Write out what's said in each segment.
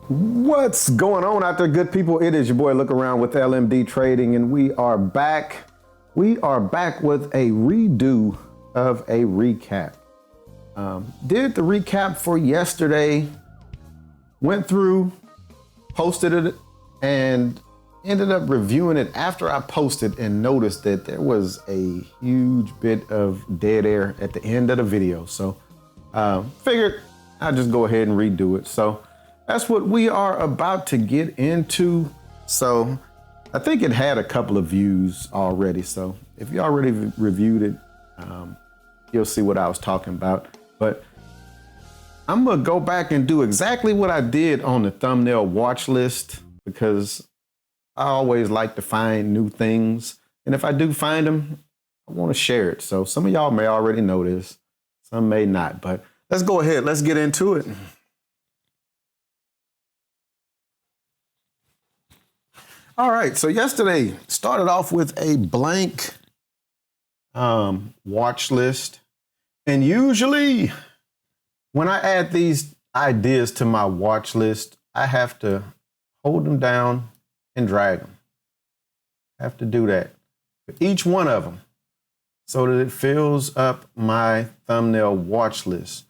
What's going on out there, good people? It is your boy Look Around with LMD Trading, and we are back. We are back with a redo of a recap. Did the recap for yesterday, went through, posted it, and ended up reviewing it after I posted and noticed that there was a huge bit of dead air at the end of the video. So figured I'd just go ahead and redo it. So that's what we are about to get into. So I think it had a couple of views already. So if you already reviewed it, you'll see what I was talking about. But I'm gonna go back and do exactly what I did on the thumbnail watch list, because I always like to find new things. And if I do find them, I want to share it. So some of y'all may already know this, some may not, but let's go ahead. Let's get into it. All right, so yesterday started off with a blank watch list. And usually when I add these ideas to my watch list, I have to hold them down and drag them. I have to do that for each one of them so that it fills up my thumbnail watch list.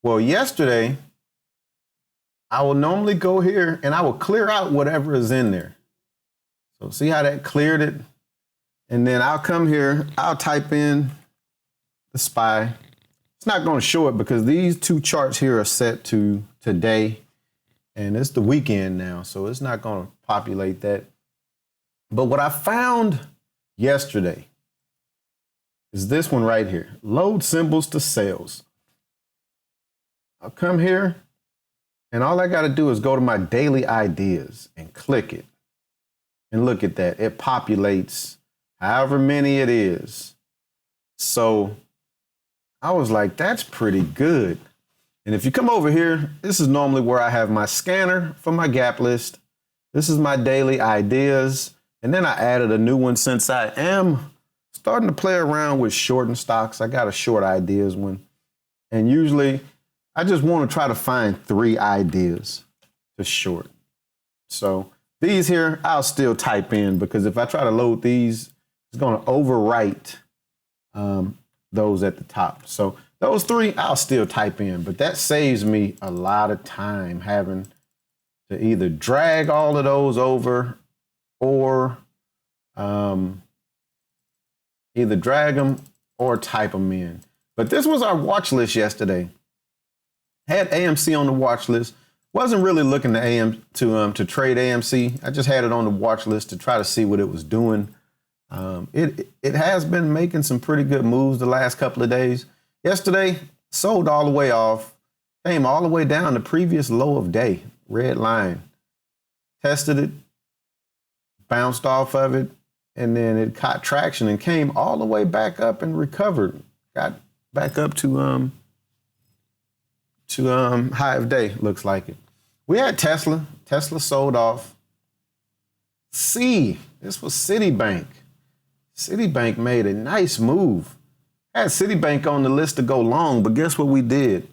Well, yesterday, I will normally go here and I will clear out whatever is in there. So see how that cleared it? And then I'll come here, I'll type in the SPY. It's not going to show it because these two charts here are set to today, and it's the weekend now, so it's not going to populate that. But what I found yesterday is this one right here, load symbols to sales. I'll come here, and all I got to do is go to my daily ideas and click it. And look at that, it populates however many it is. So I was like, that's pretty good. And if you come over here, this is normally where I have my scanner for my gap list. This is my daily ideas. And then I added a new one since I am starting to play around with shorting stocks. I got a short ideas one. And usually I just want to try to find 3 ideas to short. So these here, I'll still type in, because if I try to load these, it's going to overwrite those at the top. So those 3, I'll still type in, but that saves me a lot of time having to either drag all of those over or either drag them or type them in. But this was our watch list yesterday. Had AMC on the watch list. Wasn't really looking to trade AMC. I just had it on the watch list to try to see what it was doing. It has been making some pretty good moves the last couple of days. Yesterday, sold all the way off, came all the way down to previous low of day, red line. Tested it, bounced off of it, and then it caught traction and came all the way back up and recovered. Got back up to high of day, looks like it. We had Tesla. Tesla sold off. This was Citibank. Citibank made a nice move. Had Citibank on the list to go long, but guess what we did?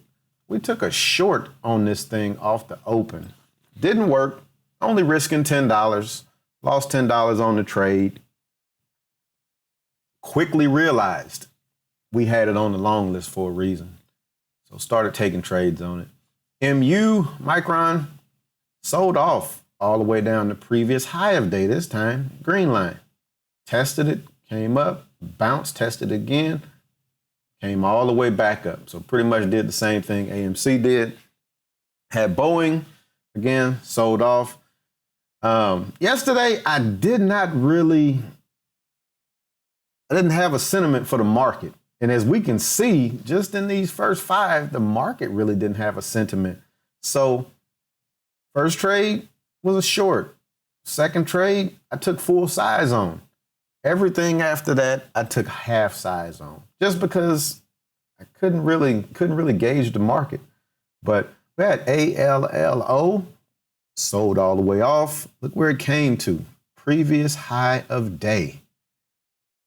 We took a short on this thing off the open. Didn't work, only risking $10. Lost $10 on the trade. Quickly realized we had it on the long list for a reason. So started taking trades on it. Micron, sold off all the way down to previous high of day this time, green line. Tested it, came up, bounced, tested again, came all the way back up. So pretty much did the same thing AMC did. Had Boeing, again, sold off. Yesterday, I didn't have a sentiment for the market. And as we can see, just in these first 5, the market really didn't have a sentiment. So first trade was a short. Second trade, I took full size on. Everything after that, I took half size on, just because I couldn't really gauge the market. But we had ALLO, sold all the way off. Look where it came to, previous high of day.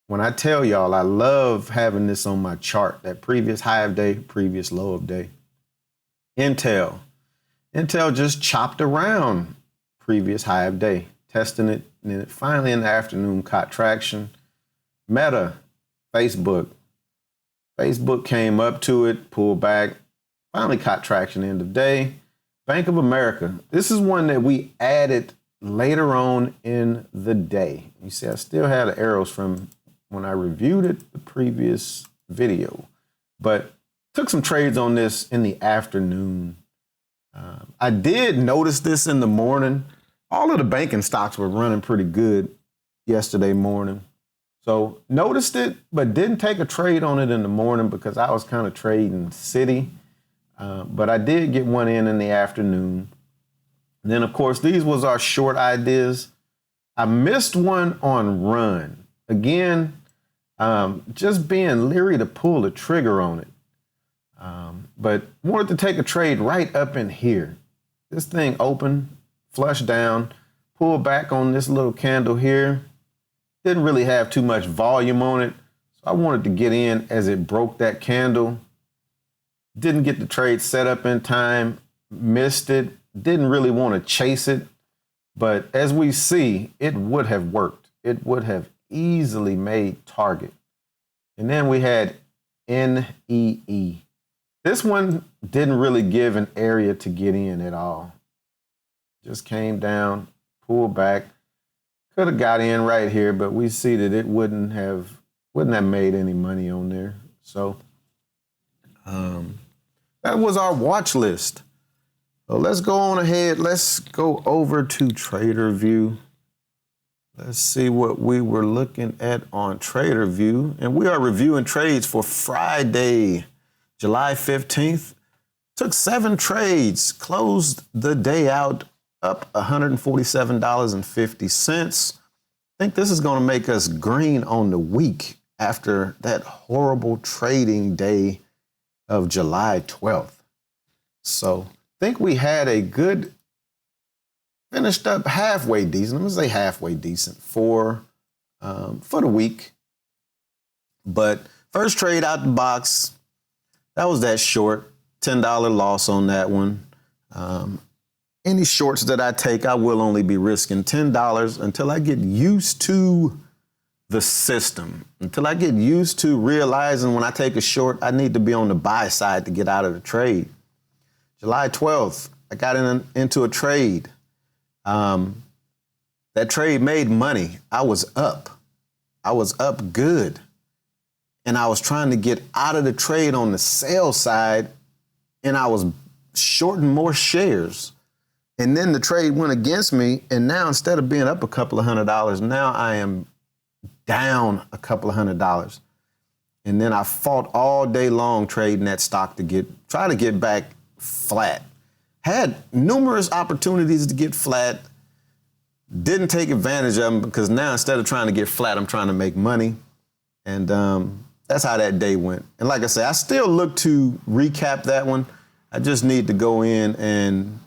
When I tell y'all, I love having this on my chart, that previous high of day, previous low of day. Intel Intel just chopped around previous high of day, testing it, and then it finally in the afternoon caught traction. Meta, Facebook came up to it, pulled back, finally caught traction end of day. Bank of America, this is one that we added later on in the day. You see, I still had the arrows from when I reviewed it the previous video, but took some trades on this in the afternoon. I did notice this in the morning. All of the banking stocks were running pretty good yesterday morning. So noticed it, but didn't take a trade on it in the morning because I was kind of trading Citi. But I did get one in the afternoon. And then, of course, these was our short ideas. I missed one on run. Again, just being leery to pull the trigger on it. But wanted to take a trade right up in here. This thing opened, flushed down, pulled back on this little candle here. Didn't really have too much volume on it. So I wanted to get in as it broke that candle. Didn't get the trade set up in time, missed it, didn't really want to chase it. But as we see, it would have worked. It would have easily made target. And then we had NEE. This one didn't really give an area to get in at all. Just came down, pulled back. Could have got in right here, but we see that it wouldn't have made any money on there. So that was our watch list. So let's go on ahead. Let's go over to TRADERVUE. Let's see what we were looking at on TRADERVUE. And we are reviewing trades for Friday, July 15th. Took 7 trades, closed the day out up $147.50. I think this is going to make us green on the week after that horrible trading day of July 12th. So I think we had a good, finished up halfway decent. I'm going to say halfway decent for the week. But first trade out the box, that was that short, $10 loss on that one. Any shorts that I take, I will only be risking $10 until I get used to the system, until I get used to realizing when I take a short, I need to be on the buy side to get out of the trade. July 12th, I got into a trade. That trade made money. I was up good. And I was trying to get out of the trade on the sell side, and I was shorting more shares. And then the trade went against me, and now instead of being up a couple of $100, now I am down a couple of $100. And then I fought all day long trading that stock to try to get back flat. Had numerous opportunities to get flat, didn't take advantage of them because now instead of trying to get flat, I'm trying to make money. And that's how that day went. And like I said, I still look to recap that one. I just need to go in and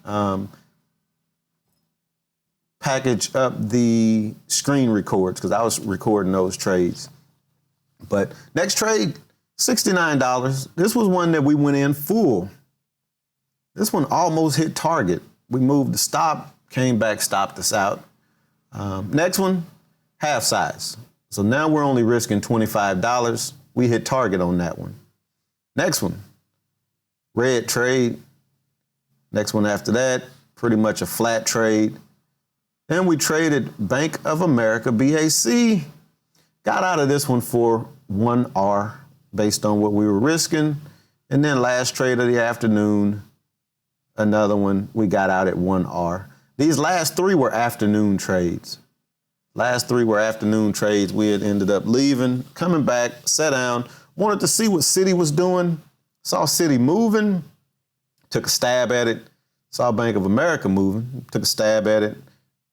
package up the screen records because I was recording those trades. But next trade, $69. This was one that we went in full. This one almost hit target. We moved the stop, came back, stopped us out. Next one, half size. So now we're only risking $25. We hit target on that one. Next one, red trade. Next one after that, pretty much a flat trade. Then we traded Bank of America, BAC. Got out of this one for 1R based on what we were risking. And then last trade of the afternoon, another one, we got out at 1R. These last 3 were afternoon trades. Last 3 were afternoon trades. We had ended up leaving, coming back, sat down, wanted to see what Citi was doing. Saw Citi moving, took a stab at it. Saw Bank of America moving, took a stab at it.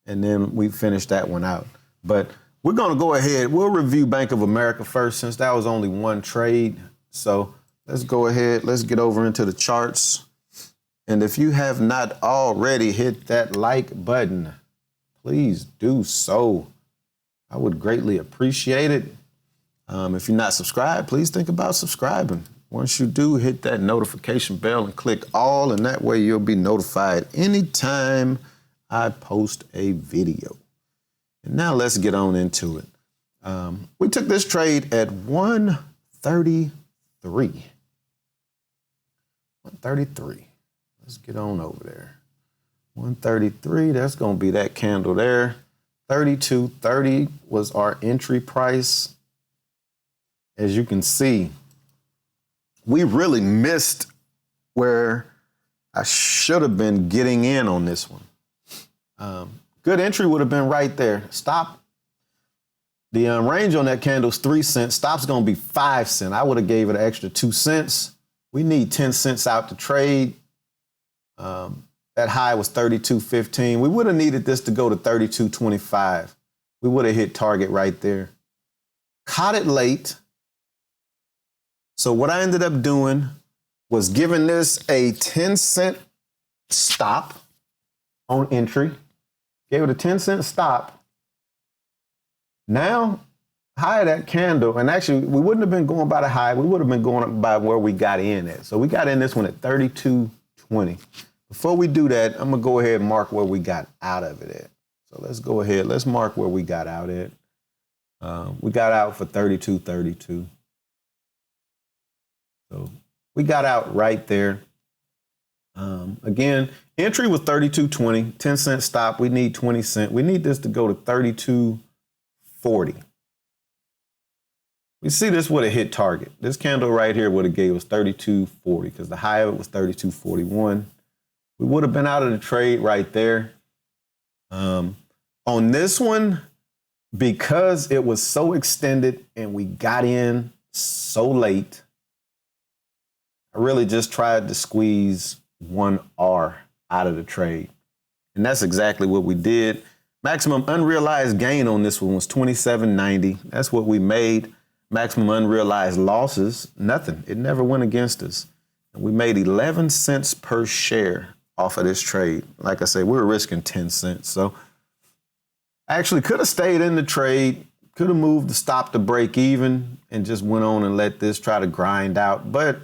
And then we finished that one out. But we're going to go ahead. We'll review Bank of America first since that was only one trade. So let's go ahead. Let's get over into the charts. And if you have not already hit that like button, please do so. I would greatly appreciate it. If you're not subscribed, please think about subscribing. Once you do, hit that notification bell and click all, and that way you'll be notified anytime I post a video. And now let's get on into it. We took this trade at 133. 133. Let's get on over there. 133, that's going to be that candle there. 32.30 was our entry price. As you can see, we really missed where I should have been getting in on this one. Good entry would have been right there. Stop. The range on that candle is 3 cents. Stop's going to be 5 cents. I would have gave it an extra 2 cents. We need 10 cents out to trade. That high was 32.15. We would have needed this to go to 32.25. We would have hit target right there. Caught it late. So what I ended up doing was giving this a 10-cent stop on entry. Gave it a 10-cent stop. Now, high of that candle, and actually we wouldn't have been going by the high. We would have been going up by where we got in at. So we got in this one at 32.20. Before we do that, I'm going to go ahead and mark where we got out of it at. So let's go ahead. Let's mark where we got out at. We got out for 32.32. So we got out right there. Again, entry was 32.20, 10-cent stop. We need 20 cents. We need this to go to 32.40. We see this would have hit target. This candle right here would have gave us 32.40 because the high of it was 32.41. We would have been out of the trade right there. On this one, because it was so extended and we got in so late, I really just tried to squeeze 1 R out of the trade. And that's exactly what we did. Maximum unrealized gain on this one was $27.90. That's what we made. Maximum unrealized losses, nothing. It never went against us. And we made 11 cents per share off of this trade. Like I said, we were risking 10 cents. So I actually could have stayed in the trade, could have moved the stop to break even and just went on and let this try to grind out. But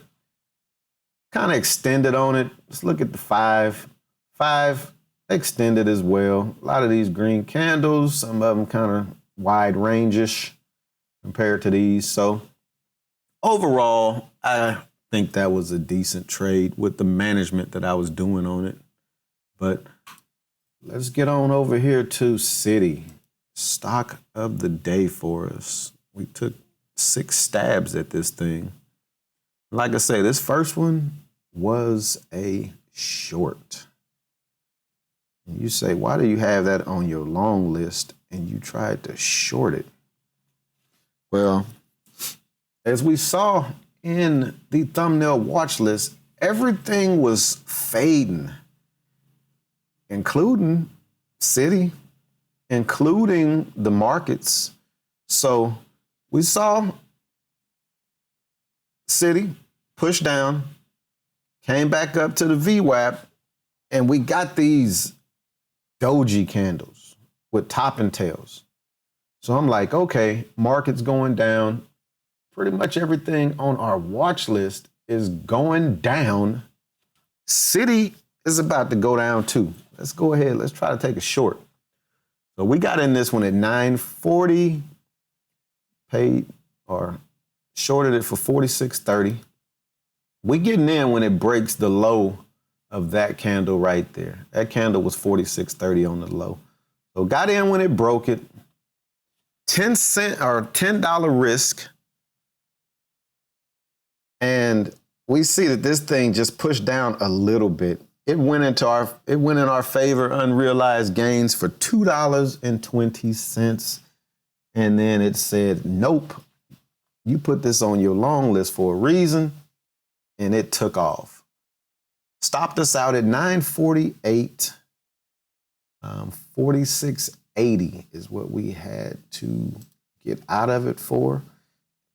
kind of extended on it. Let's look at the 5. 5 extended as well. A lot of these green candles, some of them kind of wide range-ish compared to these. So overall, I think that was a decent trade with the management that I was doing on it. But let's get on over here to Citi. Stock of the day for us. We took 6 stabs at this thing. Like I say, this first one was a short. And you say, why do you have that on your long list and you tried to short it? Well, as we saw in the thumbnail watch list, everything was fading, including Citi, including the markets. So we saw Citi push down, came back up to the VWAP, and we got these doji candles with top and tails. So I'm like, okay, market's going down. Pretty much everything on our watch list is going down. Citi is about to go down too. Let's go ahead. Let's try to take a short. So we got in this one at 940, paid or shorted it for 46.30. We getting in when it breaks the low of that candle right there. That candle was 46.30 on the low. So got in when it broke it. 10 cent or $10 risk. And we see that this thing just pushed down a little bit. It went in our favor, unrealized gains for $2.20. And then it said, nope, you put this on your long list for a reason. And it took off. Stopped us out at 948. 46.80 is what we had to get out of it for.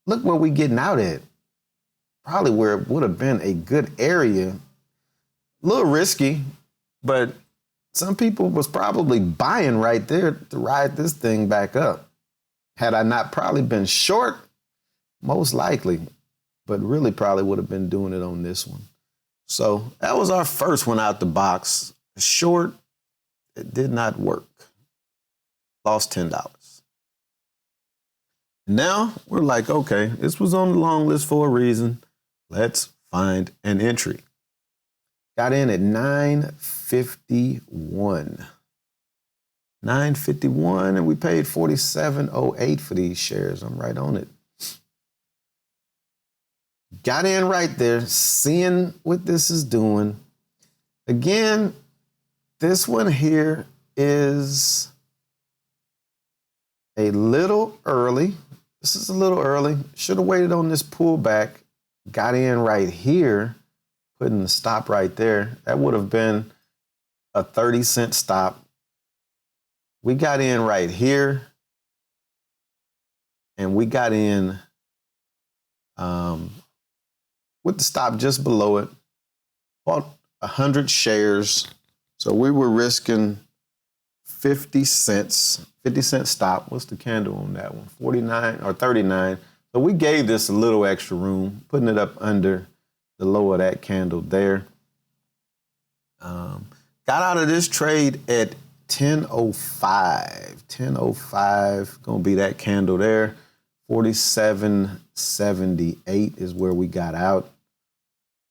Look where we getting out at. Probably where it would have been a good area. A little risky, but some people was probably buying right there to ride this thing back up. Had I not probably been short, most likely. but really probably would have been doing it on this one. So that was our first one out the box. Short, it did not work. Lost $10. Now we're like, okay, this was on the long list for a reason. Let's find an entry. Got in at 951. 951, and we paid $47.08 for these shares. I'm right on it. Got in right there, seeing what this is doing. Again, this one here is a little early. This is a little early. Should have waited on this pullback. Got in right here, putting the stop right there. That would have been a 30-cent stop. We got in right here, and we got in with the stop just below it. Bought 100 shares, so we were risking 50 cents. 50-cent stop. What's the candle on that one? 49 or 39. So we gave this a little extra room, putting it up under the low of that candle there. Got out of this trade at 10:05. 10:05, gonna be that candle there. 47.78 is where we got out.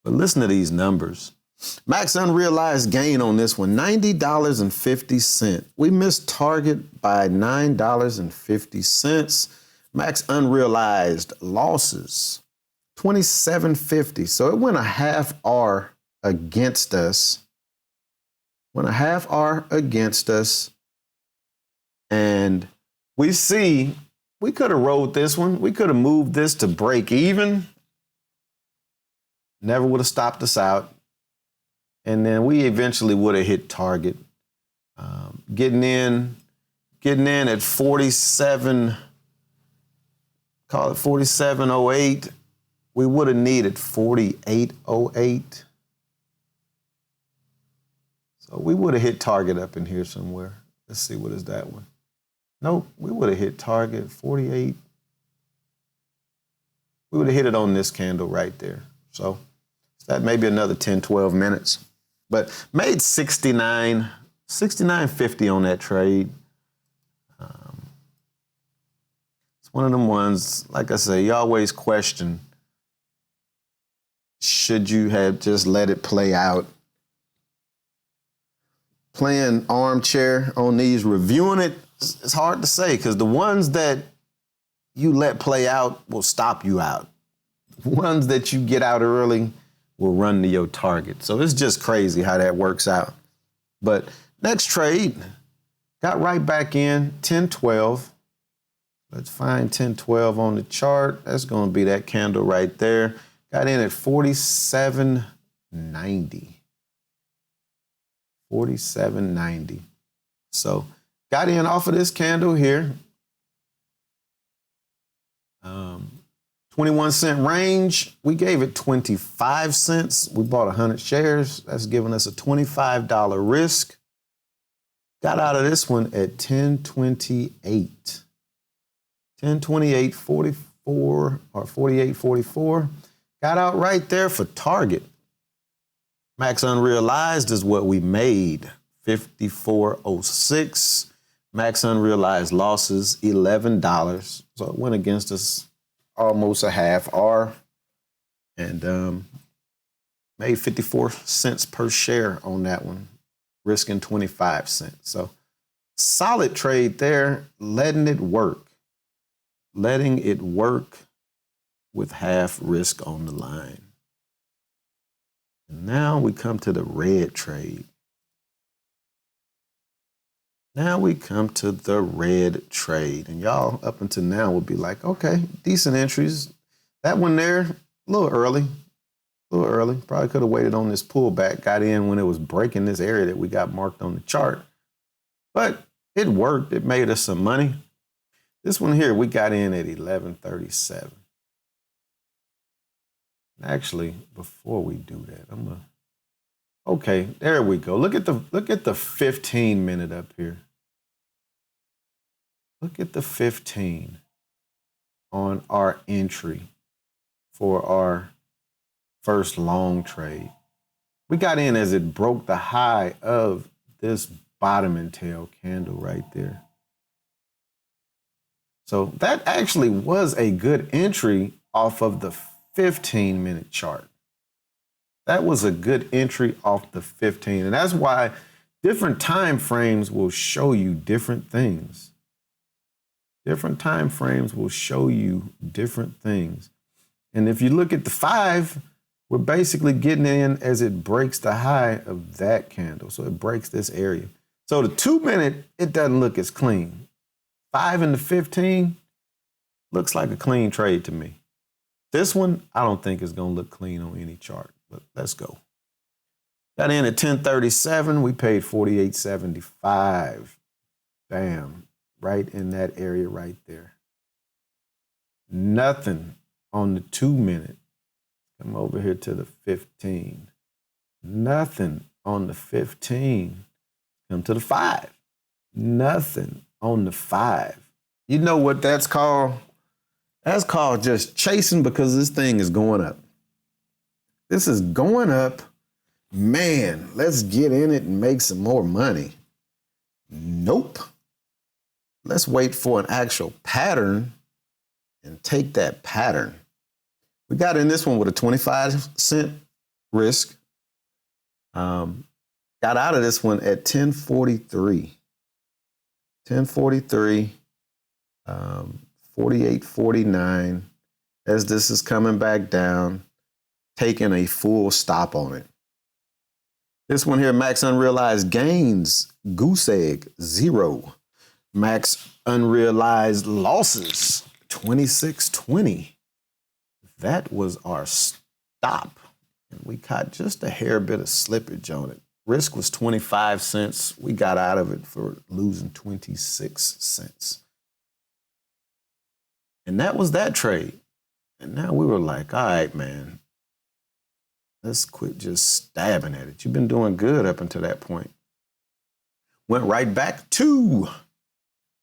But listen to these numbers. Max unrealized gain on this one, $90.50. We missed target by $9.50. Max unrealized losses, $27.50. So it went a half R against us. Went a half R against us. And we see we could have rolled this one. We could have moved this to break even. Never would have stopped us out. And then we eventually would have hit target. Getting in at 47, call it 47.08. We would have needed 48.08. So we would have hit target up in here somewhere. Let's see, what is that one? Nope, we would have hit target 48. We would have hit it on this candle right there. So that may be another 10, 12 minutes. But made 69.50 on that trade. It's one of them ones, like I say, you always question, should you have just let it play out? Playing armchair on these, reviewing it, it's hard to say, because the ones that you let play out will stop you out. The ones that you get out early will run to your target. So it's just crazy how that works out. But next trade, got right back in, 10.12. Let's find 10.12 on the chart. That's going to be that candle right there. Got in at 47.90. 47.90. So got in off of this candle here. 21-cent range. We gave it 25 cents. We bought 100 shares. That's giving us a $25 risk. Got out of this one at 10.28. 10.28.44 or 48.44. Got out right there for target. Max unrealized is what we made, 54.06. Max unrealized losses, $11. So it went against us almost a half R, and made 54 cents per share on that one, risking 25 cents. So solid trade there, letting it work with half risk on the line. And now we come to the red trade. Now we come to the red trade. And y'all up until now would be like, okay, decent entries. That one there, a little early. Probably could have waited on this pullback, got in when it was breaking this area that we got marked on the chart. But it worked. It made us some money. This one here, we got in at 11.37. Actually, before we do that, okay, there we go. Look at the 15-minute up here. Look at the 15 on our entry. for our first long trade. We got in as it broke the high of this bottom and tail candle right there. So that actually was a good entry off of the 15-minute chart. That was a good entry off the 15. And that's why different time frames will show you different things. Different time frames will show you different things. And if you look at the 5, we're basically getting in as it breaks the high of that candle. So it breaks this area. So the 2-minute, it doesn't look as clean. 5 and the 15 looks like a clean trade to me. This one, I don't think is going to look clean on any chart, but let's go. Got in at 1037. We paid $48.75. Bam, right in that area right there. Nothing on the 2-minute. Come over here to the 15. Nothing on the 15. Come to the 5. Nothing on the 5. You know what that's called? That's called just chasing because this thing is going up. This is going up. Man, let's get in it and make some more money. Nope. Let's wait for an actual pattern and take that pattern. We got in this one with a 25-cent risk. Got out of this one at 1043. 1043, 48.49. As this is coming back down, taking a full stop on it. This one here, max unrealized gains, goose egg, 0. Max unrealized losses, 26.20. That was our stop. And we caught just a hair bit of slippage on it. Risk was 25 cents. We got out of it for losing 26 cents. And that was that trade. And now we were like, all right, man, let's quit just stabbing at it. You've been doing good up until that point. Went right back to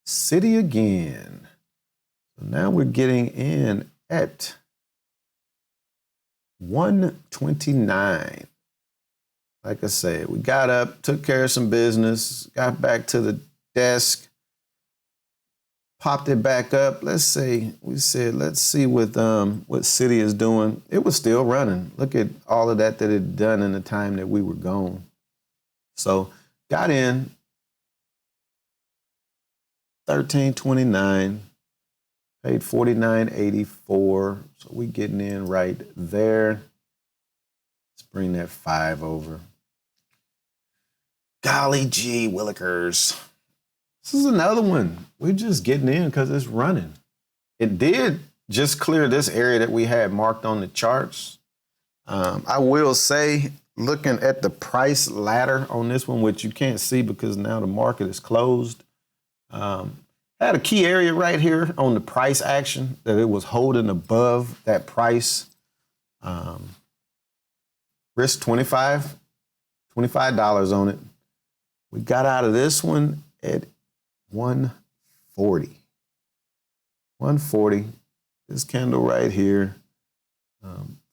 City again. So now we're getting in at 129. Like I said, we got up, took care of some business, got back to the desk, popped it back up. Let's see what City is doing. It was still running. Look at all of that it had done in the time that we were gone. So got in 13.29, paid $49.84. So we getting in right there. Let's bring that 5 over. Golly gee willikers. This is another one. We're just getting in because it's running. It did just clear this area that we had marked on the charts. I will say, looking at the price ladder on this one, which you can't see because now the market is closed, had a key area right here on the price action that it was holding above that price. Risk $25 on it. We got out of this one at 140. 140. This candle right here,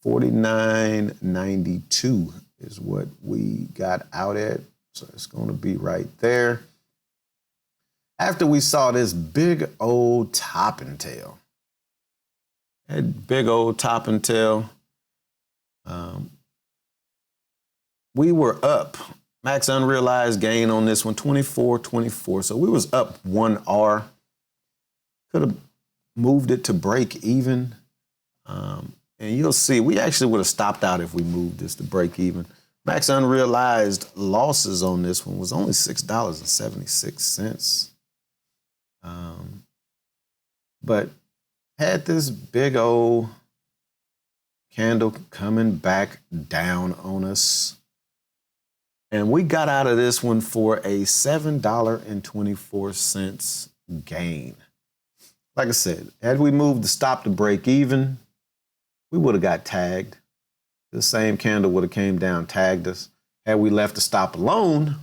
49.92 is what we got out at. So it's going to be right there. After we saw this big old top and tail. That big old top and tail. We were up. Max unrealized gain on this one, 24.24. So we was up 1 R. Could have moved it to break even. And you'll see, we actually would have stopped out if we moved this to break even. Max unrealized losses on this one was only $6.76. But had this big old candle coming back down on us. And we got out of this one for a $7.24 gain. Like I said, had we moved the stop to break even, we would have got tagged. The same candle would have came down, tagged us. Had we left the stop alone,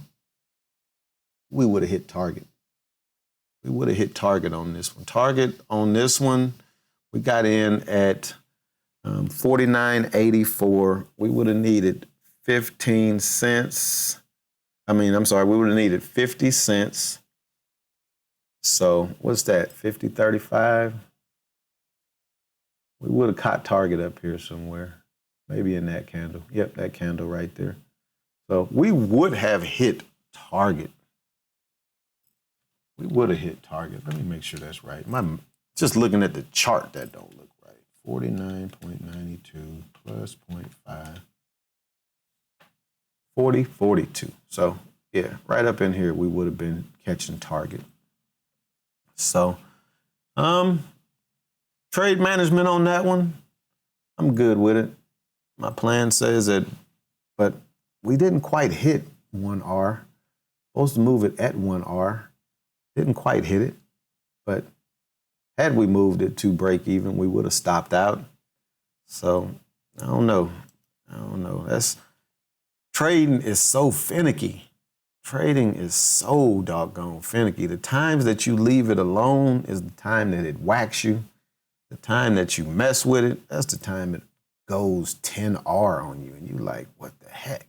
we would have hit target. We would have hit target on this one. Target on this one, we got in at $49.84. We would have needed 15 cents. We would have needed 50 cents. So what's that, 50.35? We would have caught target up here somewhere, maybe in that candle. Yep, that candle right there. So we would have hit target. We would have hit target. Let me make sure that's right. Just looking at the chart, that don't look right. 49.92 plus 0.5. 40.42. So yeah, right up in here, we would have been catching target. So, trade management on that one, I'm good with it. My plan says that, but we didn't quite hit 1R. Supposed to move it at 1R. Didn't quite hit it, but had we moved it to break even, we would have stopped out. So I don't know. Trading is so finicky. Trading is so doggone finicky. The times that you leave it alone is the time that it whacks you. The time that you mess with it, that's the time it goes 10R on you. And you're like, what the heck?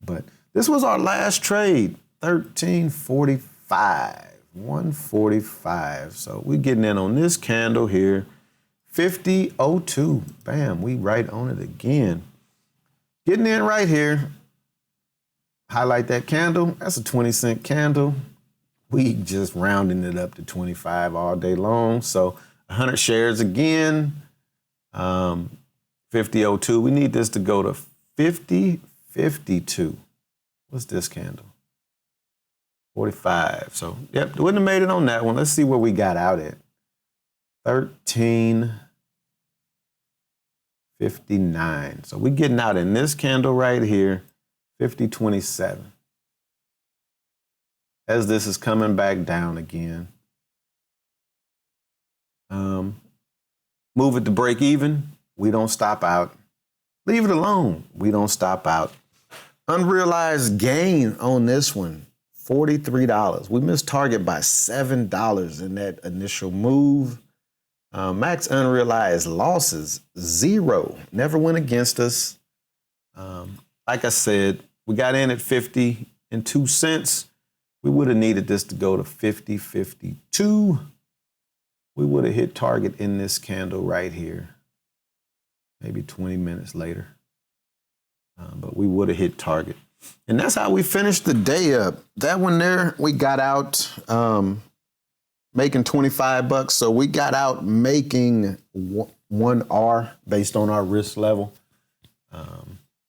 But this was our last trade, 13.45, 145. So we're getting in on this candle here, 50.02. Bam, we right on it again. Getting in right here. Highlight that candle. That's a 20-cent candle. We just rounding it up to 25 all day long. So 100 shares again. 50.02. We need this to go to 50.52. What's this candle? 45. So, yep, wouldn't have made it on that one. Let's see where we got out at. 13.59. So we're getting out in this candle right here, 50.27. As this is coming back down again. Move it to break even. We don't stop out. Leave it alone. We don't stop out. Unrealized gain on this one, $43. We missed target by $7 in that initial move. Max unrealized losses, 0. Never went against us. Like I said, we got in at 50.02 cents. We would have needed this to go to 50.52. We would have hit target in this candle right here, maybe 20 minutes later. But we would have hit target. And that's how we finished the day up. That one there, we got out making $25. So we got out making 1R based on our risk level.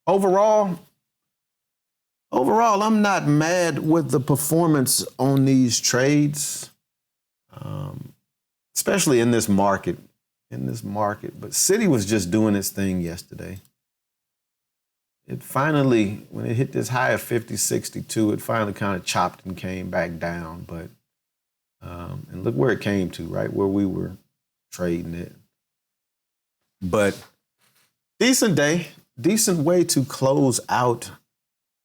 Overall, I'm not mad with the performance on these trades, especially in this market. But City was just doing its thing yesterday. It finally, when it hit this high of 50.62, it finally kind of chopped and came back down. But and look where it came to, right where we were trading it. But decent day, decent way to close out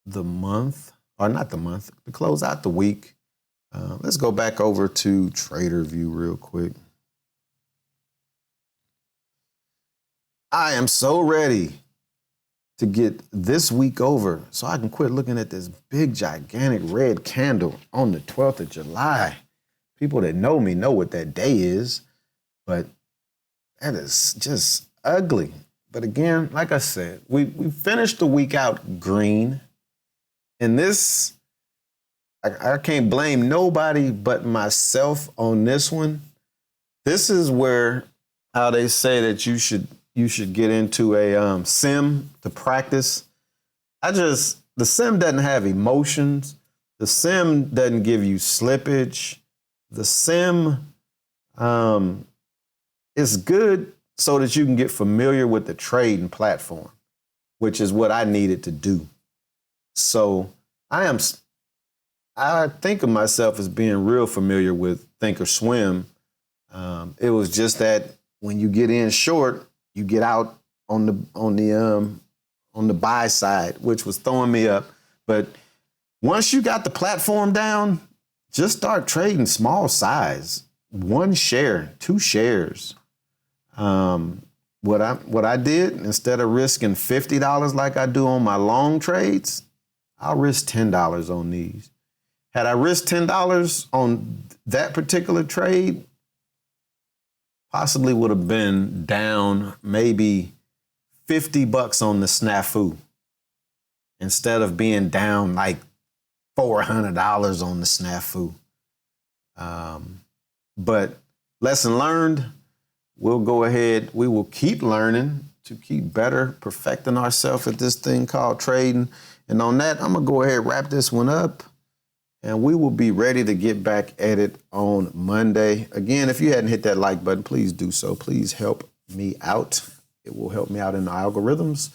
the month, or not the month, to close out the week. Let's go back over to TRADERVUE real quick. I am so ready to get this week over so I can quit looking at this big, gigantic red candle on the 12th of July. People that know me know what that day is, but that is just ugly. But again, like I said, we finished the week out green. And this, I can't blame nobody but myself on this one. This is where how they say that you should get into a sim to practice. The sim doesn't have emotions. The sim doesn't give you slippage. The sim is good so that you can get familiar with the trading platform, which is what I needed to do. So I think of myself as being real familiar with Thinkorswom. It was just that when you get in short, you get out on the buy side, which was throwing me up. But once you got the platform down, just start trading small size, 1 share, 2 shares. When what I did, instead of risking $50 like I do on my long trades, I'll risk $10 on these. Had I risked $10 on that particular trade, possibly would have been down maybe $50 on the snafu instead of being down like $400 on the snafu. But lesson learned, we'll go ahead, we will keep learning to keep better, perfecting ourselves at this thing called trading. And on that, I'm gonna go ahead and wrap this one up, and we will be ready to get back at it on Monday. Again, if you hadn't hit that like button, please do so. Please help me out. It will help me out in the algorithms.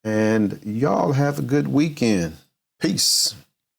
And y'all have a good weekend. Peace.